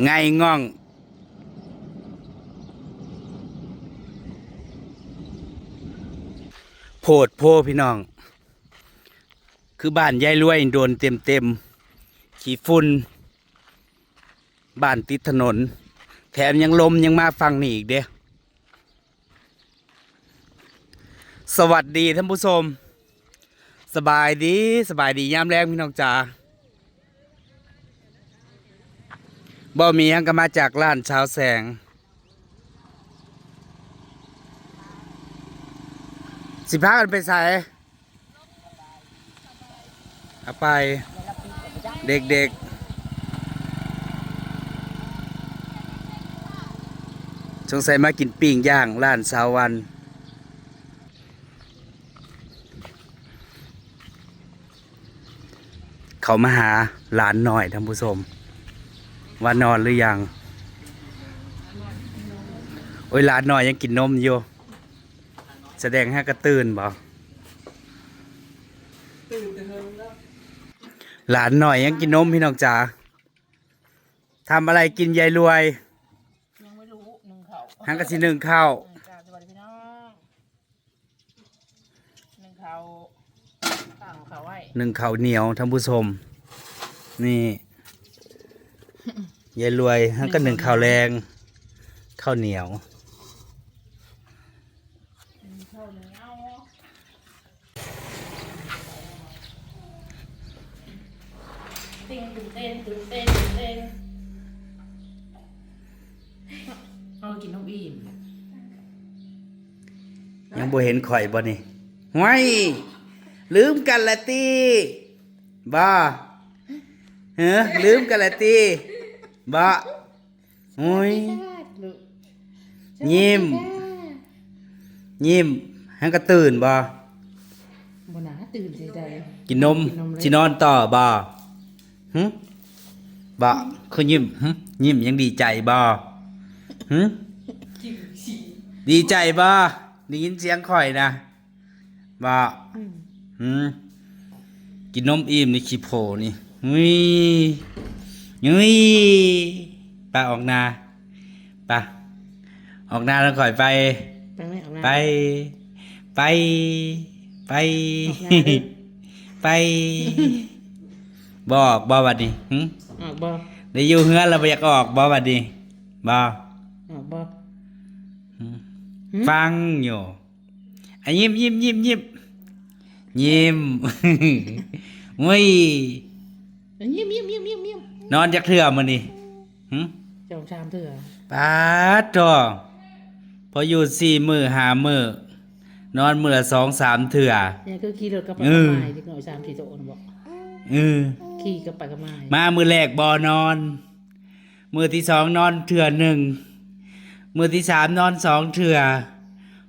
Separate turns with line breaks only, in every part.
ไงง่องโพดโพพี่น้องคือบ้านยายรวยโดนเต็มขี้ฝุ่นบ้านติดถนนแถมยังลมยังมาฟังนี่อีกเด้สวัสดีท่านผู้ชมสบายดียามแรงพี่น้องจ๋าบ่มียังก็มาจากร้านชาวแสงสิพากันไปใส่เอาไปเด็กๆสงสัยมากินปิ้งย่างร้านสาววันเขามาหาหลานหน่อยท่านผู้ชมว่านอนหรือยังโอ้ยหลานหน่อยยังกินนมอยู่แสดงให้กระตื่นบ่หลานหน่อยยังกินนมพี่น้องจ๋าทำอะไรกินยายรวย
ยังไม่รู้หนึ่งเขา
หังกะสิหนึ่งข้าว
สวัสดีพี่น้องหนึ่งเขาต่างเขาไว้
หนึ่งข้าวเหนียวท่านผู้ชมนี่ยายรวยหังก็หนึ่งข้าวแรงข้าวเหนียว
ข้าวเหนียวตื่นเต้นเอากินนมอิ่ม
ยังบ่เห็นข่อยบ่นี่ไว้ลืมกันละตีบ่ลืมกันละตีบ่โอ้ยยิ้มหังก็ตื่นบ่
บนาตื่นใจ
กินนมสินอนต่อบ่บ่คือยิ้มยังดีใจบ่ดีใจบ่ได้ยินเสียงข่อยนะบ่กินนมอิ่มนี่ขี้โผนี่ไปออกนาออกนาแล้วข่อยไปไปบอกบ่บัดนี้
บ่
ได้อยู่เฮือนแล้วบ่อยากออกบ่บัดนี้บ่
บ่
ฟังอยู่อ่ะยิ้มอุ้ย
ยิ้ม
นอนจักเทื่อมื้อนี้
จองชามเถื่อ
ป๊าดโธ่พออยู่4 มื้อ5 มื้อนอนมื้อละ2-3 เทื่อ
เนี่ยคือขี่รถกับไปกับไม้ที่หน่อย3-4 โตนะบอกขี่กับไปกับไม้
มามื้อแรกบ่นอนมื้อที่2นอนเทื่อหนึ่งมื้อที่3นอน2 เทื่อ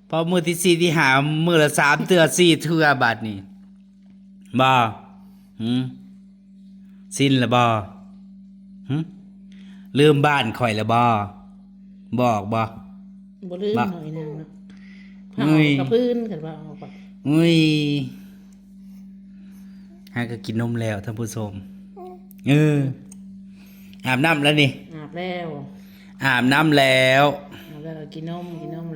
พอมื้อที่4ที่5มื้อละ3 เทื่อ4 เทื่อบัดนี้บ่สิ้นละบ่ลืมบ้านข่อยละบ่บอกบ่
ลืมหน่อยนึงนะกับพื้นกันว่าเอาไป
หาก็กินนมแล้วท่านผู้ชมอาบน้ำแล้วนี่
อาบแล้ว
อาบน้ำแล้ว
กินนม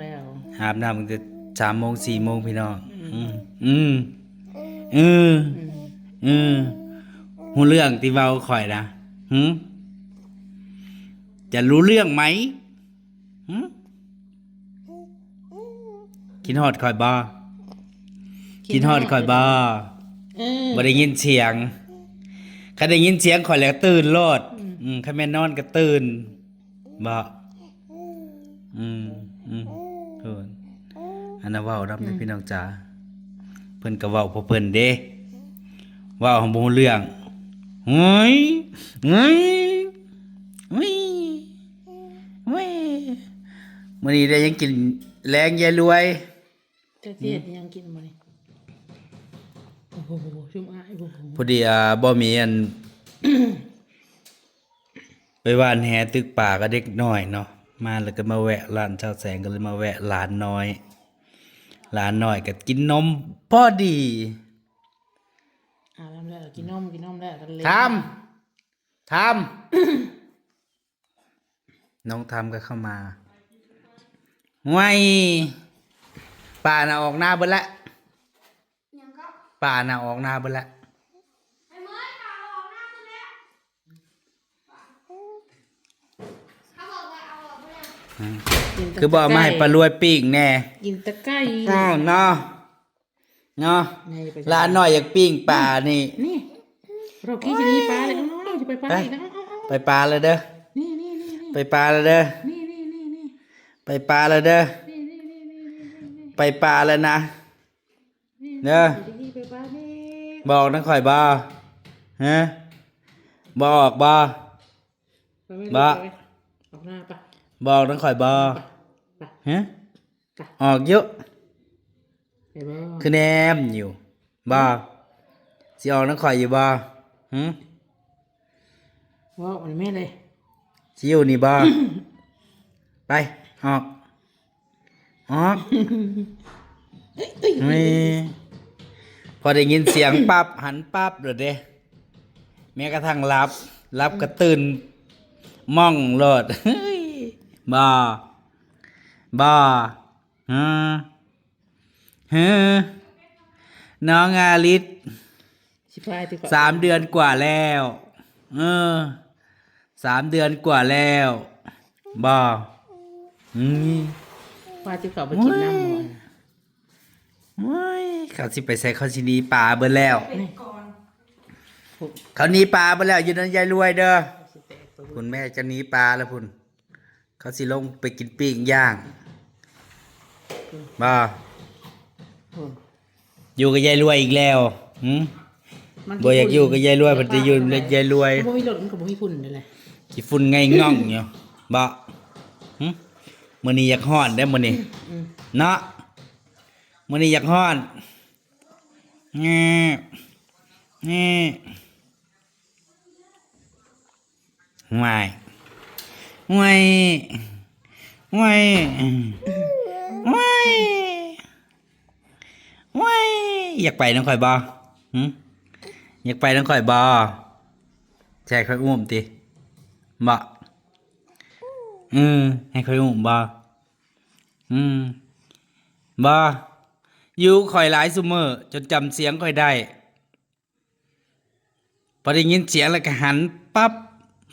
แล้ว
อาบน้ำมันจะ3 โมง 4 โมงพี่น้องหูเรื่องที่เว้าข่อยนะจะรู้เรื่องไหมกินฮอดข่อยบ่กินฮอดข่อยบ่บ่ได้ยินเสียงคันได้ยินเสียงข่อยแล้วตื่นโลดคันแม่นอนก็ตื่นบ่เพิ่นอันน่ะเว้านำพี่น้องจ๋าเพิ่นก็เว้าเพราะเพิ่นเด้เว้าของบ่รู้เรื่องเฮ้ยมื้อนี้ได้ยังกินแรงยายรวย
เฮ็ดยังกินมื้อนี้โอ้โหชุ่มอ้าย
พอดีบ่มีอัน ไปว่านแหตึกป่ากับเด็กน้อยเนาะมาแล้วก็มาแวะร้านชาวแสงก็เลยมาแวะหลานน้อยก็กินนมพอดี
แล้วกินนมแล้วกันเลย
ทำ น้องทำก็เข้ามาไม่ป่าน่ะออกหน้าเบิดละป่าน่ะออกหน้าเบิดละคือบอกมาให้ปลารวยปีกแน่
กินตะไคร้
เนาะเนาะร้านน้อยอยากปิ้งป่านี่
นี่เรากี้จะนี่ปลาเลยน้องจะไปปลาอีกนะ
ไปปลาเลยเด้อ
นี่
ไปปลาเลยเด้อ
นี่
ไปปลาเลยเด้อไปปลาเลยนะเด้อ
ไปปลานี่
บอกนักข่อยบ่ฮะบอกบ่
ออกหน้าปะ
บอกนักข่อยบ่ฮะออกเยอะ
ไปบ่
คือแนมอยู่บ่สิออกนักข่อยอยู่บ่หึ
ว่ามันแม่เลย
สิอยู่นี่บ่ ไปออกนี่พอได้ยินเสียงปั๊บหันปั๊บเลยเด้แม้กระทั่งรับก็ตื่นม่องโลด บ่ฮึน้องอาลิศ
สิพายดีกว่า
3 เดือนกว่าแล้ว3 เดือนกว่าแล้วบ่อืม
ปลาจะกลับไปกินน้ำหมด
โอ้ยเขาสิไปใส่เขาสิหนีป่าเบิดแล้วเขาหนีป่าเบิดแล้วอยู่นั้นยายรวยเด้อคุณแม่จะหนีป่าแล้วพุ่นเขาสิลงไปกินปิ้งย่างบ่อยู่กับยายรวยอีกแล้วบ่อยากอยู่กับยายรวยบ่ได้อยู่กับยายรวย
บ่มีรถมันก็บ่มีฝุ่นนั่นแหละ
ขี้ฝุ่นไงง่องอยู่บ่มื้อนี้อยากฮ้อนได้อมื้อนี้เนาะมื้อนี้อยากฮ้อนนี่ห่วยอยากไปน้องข่อยบ่อยากไปน้องข่อยบ่แช่ข่อยอุ้มติบ่ให้ข่อยอุ้มบ่บ่อยู่ข่อยหลายซุมื้อจนจำเสียงข่อยได้พอได้ยินเสียงแล้วก็หันปั๊บ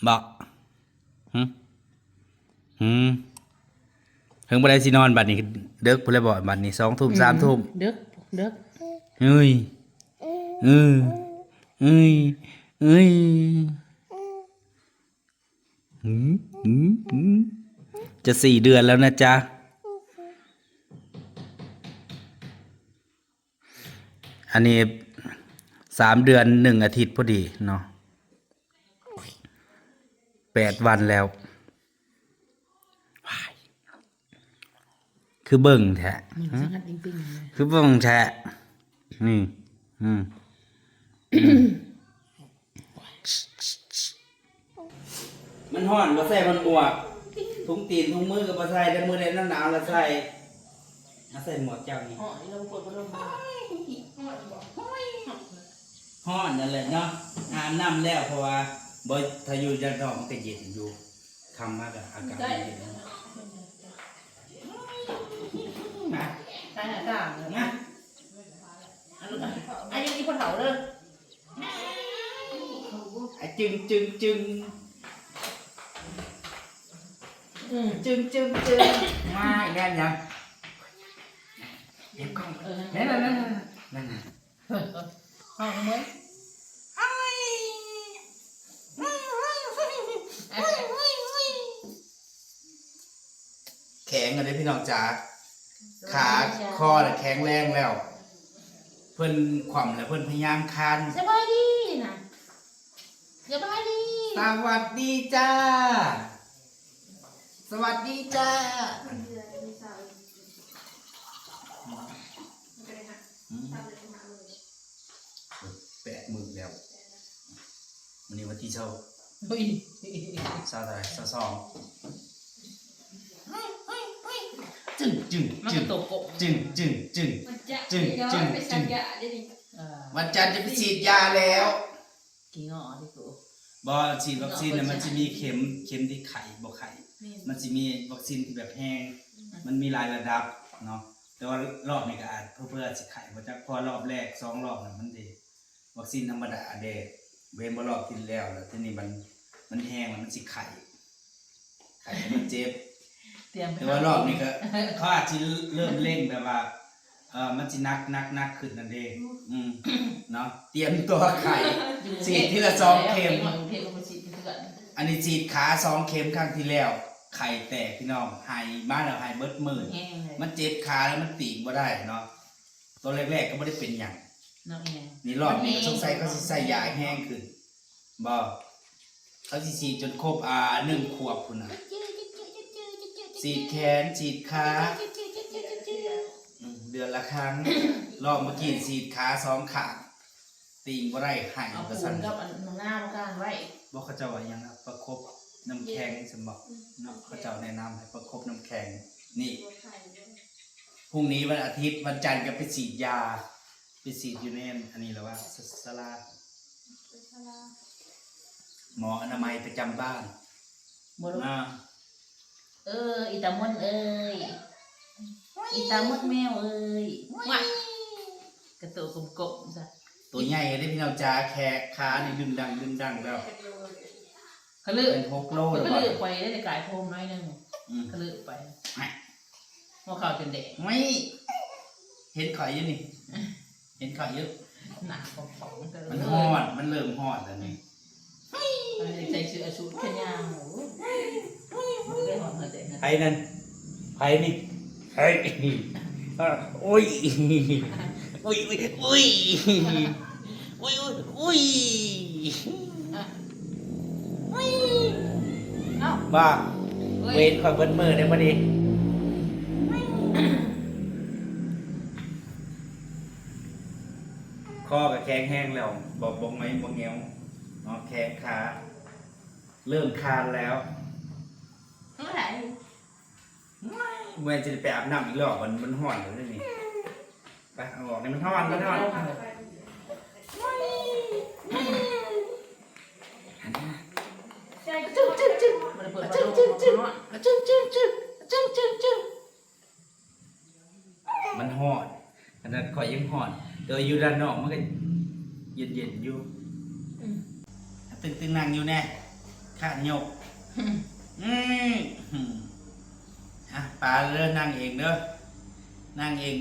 บ่เพิ่งบ่ได้สินอนบัดนี้เดึกพุ่นแล้วบ่บัดนี้2 ทุ่ม 3 ทุ่ม
เด็ก
เอ้ยจะ4 เดือนแล้วนะจ๊ะอันนี้3 เดือน1 อาทิตย์พอดีเนาะ8 วันแล้วคือเบิ่งแท้
มันสังกัดจริงๆเลย
คือเบิ่งแท้นี่มันฮ้อนบ่ใส่มันบวกถุงตีนถุงมือก็บ่ใส่แต่มื้อใดหนาวๆแล้วใส่ใส่หมวกเจ้านี่
อ๋อนี่เรากดบ่ลงมา
ฮ้อนนั่นแหละเนาะอาบน้ำแล้วเพราะว่าบ่ถ้าอยู่จังดอกมันก็เย็นอยู่ค่ำมากอากาศเย็นนะ
ใช่จ้า
นะ
อันนี้มีคนเฒ่าเด้อ
ไอ้จึงมาอีกแล้วยังเก็บกล้องนั่น
ห้องมื้อ
แข็งกันเลยพี่น้องจ๋าขาคอน่ะแข็งแรงแล้ว เพิ่นขวำแล้วเพิ่นพยายามคาน
สบายดีนะสบายดี
สวัสดีจ้า สวัสดีจ้า80,000แล้ววันนี้วันที่เช้า
เฮ้ย
เช้าเท่าไหร่เช้า2จึง
มันก็ตกกบ
วันจันทร์จะไปฉีดยาแล้ว
กี่งอที่กู
บ่ฉีดวัคซีนน่ะมันจะมีเข็มที่ไข่บ่ไข่ มันสิมีวัคซีนที่แบบแห้งมันมีหลายระดับเนาะแต่ว่ารอบนี้ก็อาจเพื่อสิไข่บ่จักพอรอบแรก2รอบน่ะมันสิวัคซีนธรรมดาเด้เว้นบ่รอบที่แล้วทีนี้มันแห้งแล้วมันสิไข่มันเจ็บ แต่ว่ารอบนี้ก็เขาอาจจะเริ่มเร่งแบบว่ามันจะนักขึ้นนั่นเองเนาะเตรียมตัวไข่ฉีดทีละ2 เข็มอันนี้ฉีดขา2 เข็มครั้งที่แล้วไข่แตกพี่น้องหายบ้านเราหายเบิดมือมันเจ็บขาแล้วมันตีบ่ได้เนาะตัวแรกๆก็ไม่ได้เป็นอย่างนี่รอบนี้สงสัยเขาสิใส่ยาแห้งขึ้นบ่เขาสิฉีดจนครบ1 ขวบพุ่นน่ะฉีดแขนฉีดขาเดือนละครั้งรอบเมื่อกี้ฉีดขา2 ข้างตีงบ่ได้หายกระสันกับหน้ามาการไว้บ่เขาเจ้าว่าหยังนะประคบน้ำแข็งสมบอกเนาะเขาเจ้าแนะนำให้ประคบน้ำแข็งนี่พรุ่งนี้วันอาทิตย์วันจันทร์ก็ไปฉีดยาไปฉีดอยู่ในอันนี้แล้วว่าศาลาหมออนามัยประจำบ้าน
อีตามดอีตามดแมวว่ากระโตกกลมๆซะ
ตัวใหญ่ได้พี่น้องจ้าแขกขานี่ดึงดังแล้ว
เขาเลือก
เป็น6 โล
เขาเลือกไปได้แต่กายโพมน้อยนึงเขาเลือกไปหัวเข่าจนแดง
ไม่เห็นข่อยอยู่นี่เห็นข่อยเยอะ
หนักของ
มันฮอดมันเริ่มฮอดแล้วนี่
ใส่เสื้อชุดแขนยาว
ไอ้นั่นไอ้นี่ไอ้โอ้ยบ้าเวทข่อยเบิ้ลมือได้พอดีคอกับแข้งแห้งแล้วบอกบงไหมบงเงี้ยวแข้งขาเริ่มคานแล้วเมื่อจะไปอาบน้ำอีกรอบมันห่อนเลยนี่ไปเอาออกนี่มันห่อนมันห่อนขนาดข่อยยังห่อนเดี๋ยวอยู่ด้านนอกมันก็เย็นอยู่ตึงนั่งอยู่แน่ขาดโยกปลาเด้อนั่งเองเด้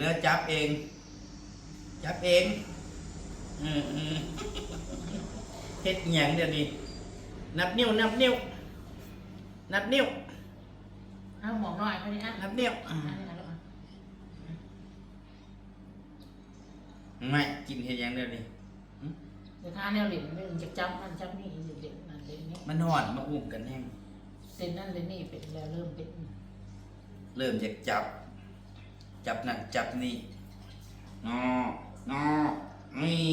อจับเองเฮ็ดหยังเดี๋ยวนี้นับนิ้ว
เอาหมองหน่อยพอดี
นับนิ้วไม่กินเฮ็ดหยังเดี๋ยวนี้
เดี๋ยวทานแนวเหลี่ยมไม่จะจับนั่นจับนี่เด็กนั่นเด็กนี่
มันห่อนมาอุ้มกันแห้ง
เต้นนั่นเลยนี่เป็นแล้วเริ่ม
จะจับนั่นจับนี่นอนี่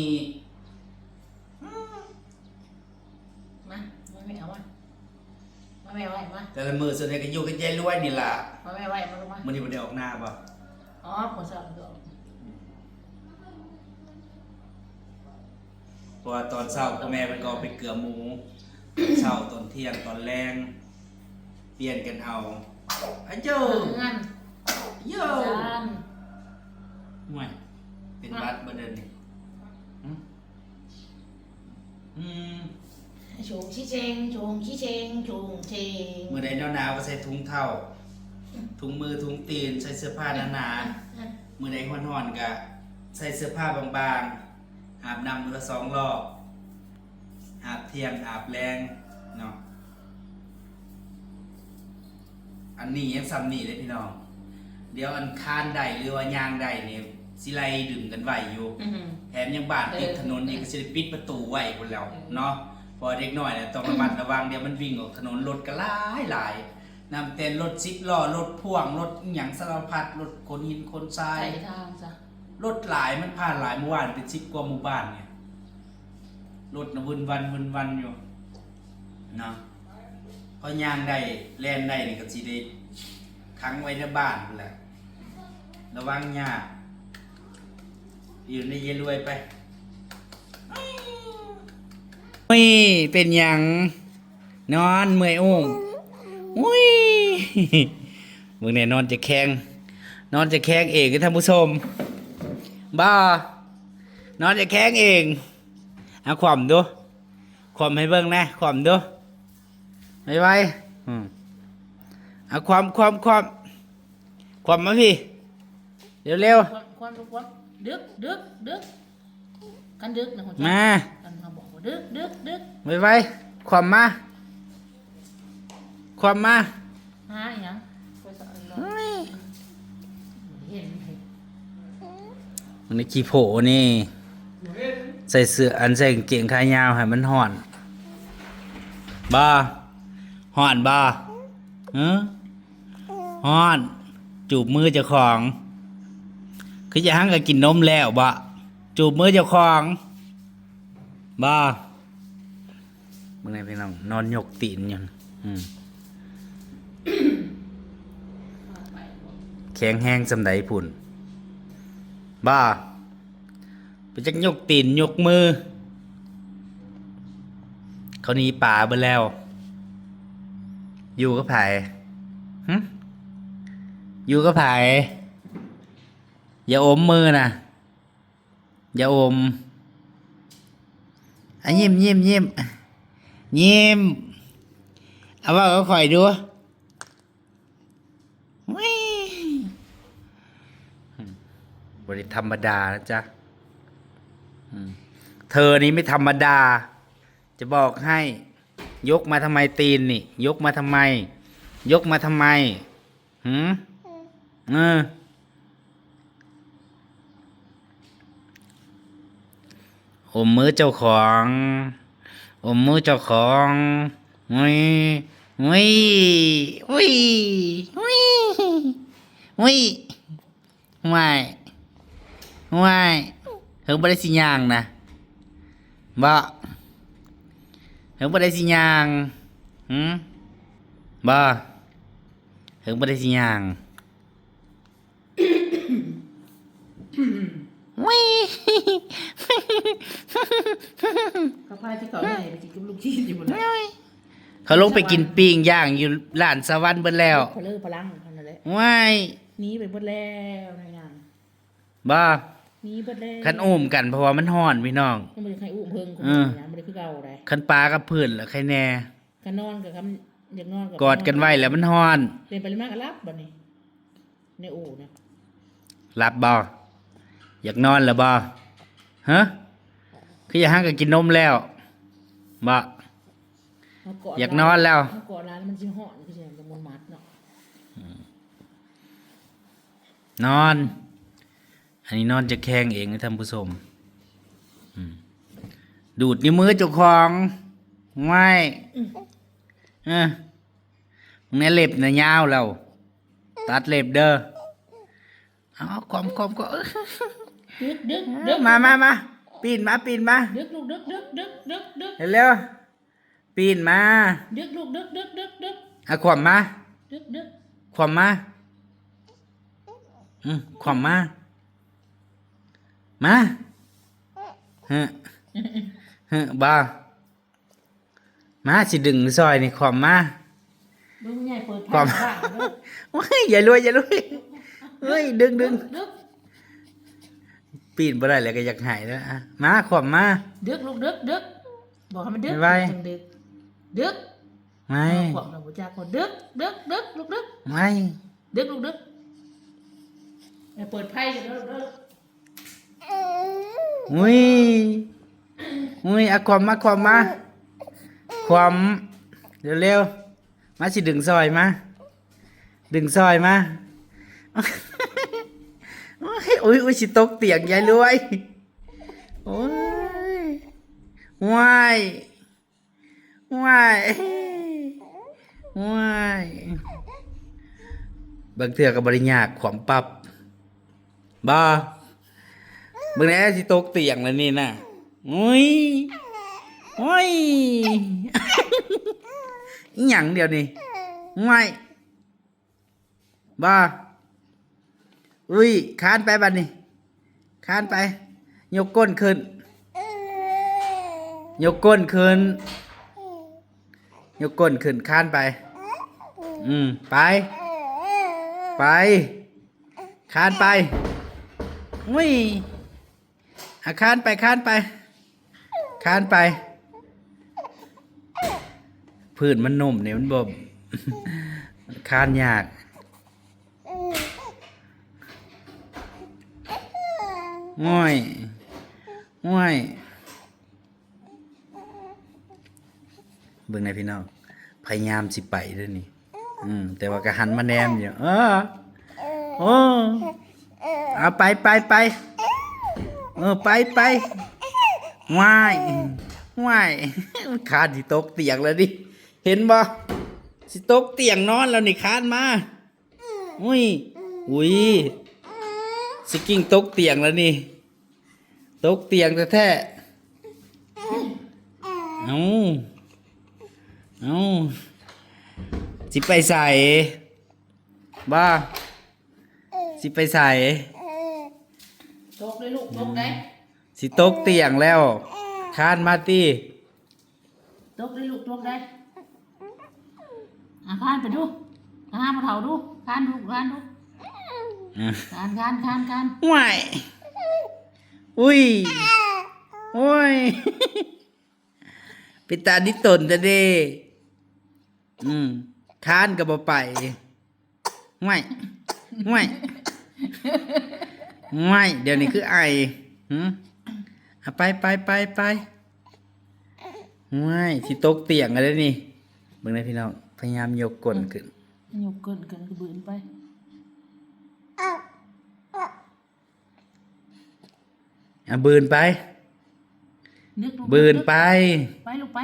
มาไม่เอาไม่ไหวมา
แต่ละมือส่วนใหญ่ก็อยู่กันใจรวยนี่ล่ะ
ไม่ไหวมาลงมา
มื้อนี้บ่ได้ออกหน้าบ่
ผมชอบดอก
เพราะว่าตอนเช้าพ่อแม่มันก็ไปเกลือหมูเช้าตอนเที่ยงตอนแรงเปลี่ยนกันเอาอะโยห่วยเป็นบัดบ่เดินนี่
ชงชี้เชง
มื้อใดหนาวๆก็ใส่ถุงเท้าถุงมือถุงตีนใส่เสื้อผ้าหนาๆมื้อใดร้อนๆก็ใส่เสื้อผ้าบางๆอาบน้ำมื้อละ2 รอบอาบเที่ยงอาบแรงเนาะอันนี้ยังซ้ำนี่เลยพี่น้องเดี๋ยวอันคานใดหรือว่ายางใดเนี่ยสิไลดึงกันไหวอยู่แถมยังบ้านติดถนนนี่ก็สิปิดประตูไว้คนแล้วเนาะพอเด็กน้อยเนี่ยต้องระมัดระวังเดี๋ยวมันวิ่งออกถนนรถก็หลายนำแต่รถ10 ล้อรถพ่วงรถหยังสารพัดรถขนหินขนทรายรถหลายมันผ่านหลายเมื่อวานเป็น10 กว่าหมู่บ้านเนี่ยรถน่ะวนวันอยู่เนาะพอย่างได้แล่นได้นี่ก็สิได้ขังไว้ในบ้านนั่นแหละระวังยากอยู่ในเยรวยไปเป็นหยังนอนเมื่อยอุ้มอุ้ย มึงเนี่ยนอนจะแข้งนอนจะแข้งเองท่านผู้ชมบ้านอนจะแข้งเองเอาความดูความให้เบิ่งนะความดูไว้เอาความมาพี่เร็ว
ความดึกกันดึกนะคน
ๆมา
กันมาบอกว่าดึก
ไว้ความมา
หาอหยังเห็น
มันนี่ขี้โผนี่ใส่เสื้อใส่กางเกงขายาวให้มันห่อนห่อนห่อนจูบมือเจ้าของคือจะหั่งก็กินนมแล้วจูบมือเจ้าของมึงไงพี่น้องนอนยกตีนอยู่แข็งแห้งสำใดพุ่นไปจักยกตีนยกมือเขาหนีป่าไปแล้วอยู่กับไผอยู่กับไผอย่าอมมือนะอย่าอมยิ้มเอาว่าก็คอยดูบริธรรมดานะจ๊ะเธอนี้ไม่ธรรมดาจะบอกให้ยกมาทำไมตีนนี่ยกมาทำไมอมมือเจ้าของงุยไม่เฮิงบ่ได้สิย่างนะเฮิงบ่ได้สิย่างเฮิงบ่ได้สิย่าง
ข้าวพายที่เขาให้ไปกินกับลูกชิ้นอยู่หมดเลย
เขาลงไปกินปิ้งย่างอยู่ร้านสวรรค์เบิดแล้ว
เขาเลิกพลังนั่นแหละ หนีไปหมดแล้วนายนาง หนีหมดแล้ว
คันอุ้มกันเพราะว่ามันฮ้อนพี่น้อง
ยังไม่ได้ใครอุ้มเพิ่งคนนี้ไม่ได้คือเก่าเลย
คันปลากับพื้นแล้วใครแน่
กันนอนกับคำอยากนอนกับ
กอดกันไว้แล้วมันฮ้อน
เรียนไปเรียนมากก็รับบ่นี่ในอู่นะ
รับบ่อยากนอนแล้วบ่ฮะคืออยากหั่งก็กินนมแล้วบ่อยากนอนแล้ว
เมื่อก่อนร้านมันชิห่อนคือเช่นจะมันมัดเนาะ
นอน อันนี้นอนจะแข้งเองนะท่านผู้ชมดูดนิ้วมือเจ้าของไม่มึงเนี่ยเล็บเนี่ยยาวแล้วตัดเล็บเด้อเอาความก็
ดึก
มาปีนมา
ดึกลูกดึก
เร็วปีนมา
ดึกลูกดึก
เอาความมา
ดึก
ความมาความมาบ้ามาสิดึงซอยนี่ความมา
มึงใหญ่เปิดผ้าบ้างเด้อ
โอ้ยอย่าลุยเฮ้ยดึง
ดึก
ปีนบ่ได้แล้วก็อยากหายแล้วอะมาความมา
ดึกลูกดึกบอกให้มันดึก
ไว้
จังดึก
ไม่
ขวบเราบ่จักคนดึกลูกดึก
ไม่
ดึกลูกดึกเปิดไพ่กันเด้อ
อุ้ยเอาความมาความเร็วมาสิดึงซอยมาโอ้ยสิตกเตียงยายรวยโอ้ยว้ายบางเทื่อก็บริยากขวามปรับเบิ่งแน่สิตกเตียงแล้วนี่น่ะอุ้ยอีหยังเดียวนี่ง่ายอุ้ยคานไปบัดนี้คานไปยกก้นขึ้นคานไป ไปไปคานไปอุ้ยคานไปคานไปคานไปพื้นมันนุ่มเนี่ยมันบ่ คานยากง่อยง่อยเบิ่งในพี่น้องพยายามสิไปเด้วยนี่แต่ว่าก็หันมาแนมอยู่โอ้เอาไปไปไปไปไปว่ายว่ายคานที่ตกเตียงแล้วดิเห็นบ่สิตกเตียงนอนแล้วนี่คานมาอุ้ยอุ้ยสกิ้งตกเตียงแล้วนี่ตกเตียงแท้ๆเอาสิไปใส่บ้าสิไปใส่
ตกเลยลูกตกได้
สิตกเตียงแล้วคานมาตี
ตกเลยลูกตกได้คานไปดูคานมาเถาดูคานดูคานดูคาน
ห่วยอุ้ยโอ้ยปิตาดิตนจะเด้คานกับบ่ไปห่วยห่วยห่วยเดี๋ยวนี้คือไอไปไปไปไปห่วยสิตกเตียงกันเลยนี่เบิ่งได้พี่น้องพยายามยกก้นขึ้น
ยกก้นขึ้นก็บืนไป
บืนไปบืนไป
ไปลูกไป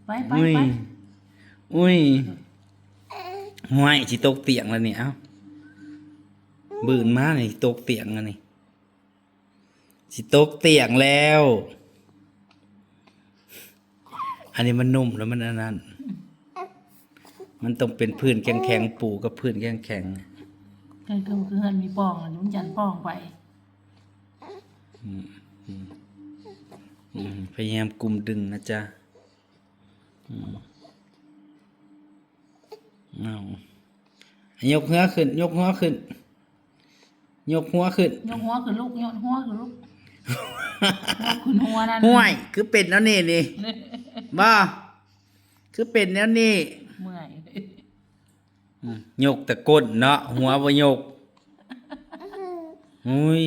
ไป
อุ้ยอุ้ยห่วยสิตกเตียงแล้วนี่เอ้าบืนมานี่ตกเตียงแล้วนี่สิตกเตียงแล้วอันนี้มันนุ่มแล้วมันอันนั้นมันต้องเป็นพื้นแข็งๆปูกับพื้นแข็ง
ๆคือหันมีป้องลุ้นจันป้องไป
พยายามกุมดึงนะจ๊ะยกหัวขึ้นยกหัวขึ้นยกหัวขึ้น
ยกหัวขึ้นลูกยกหัวขึ้นลูกขึ้นหัวนั่น
ห่วยคือเป็นแล้วนี่นี่บ้าคือเป็นแล้วนี่
เมื่อย
ยกแต่ก้นเนาะหัวบ่ยกอุ้ย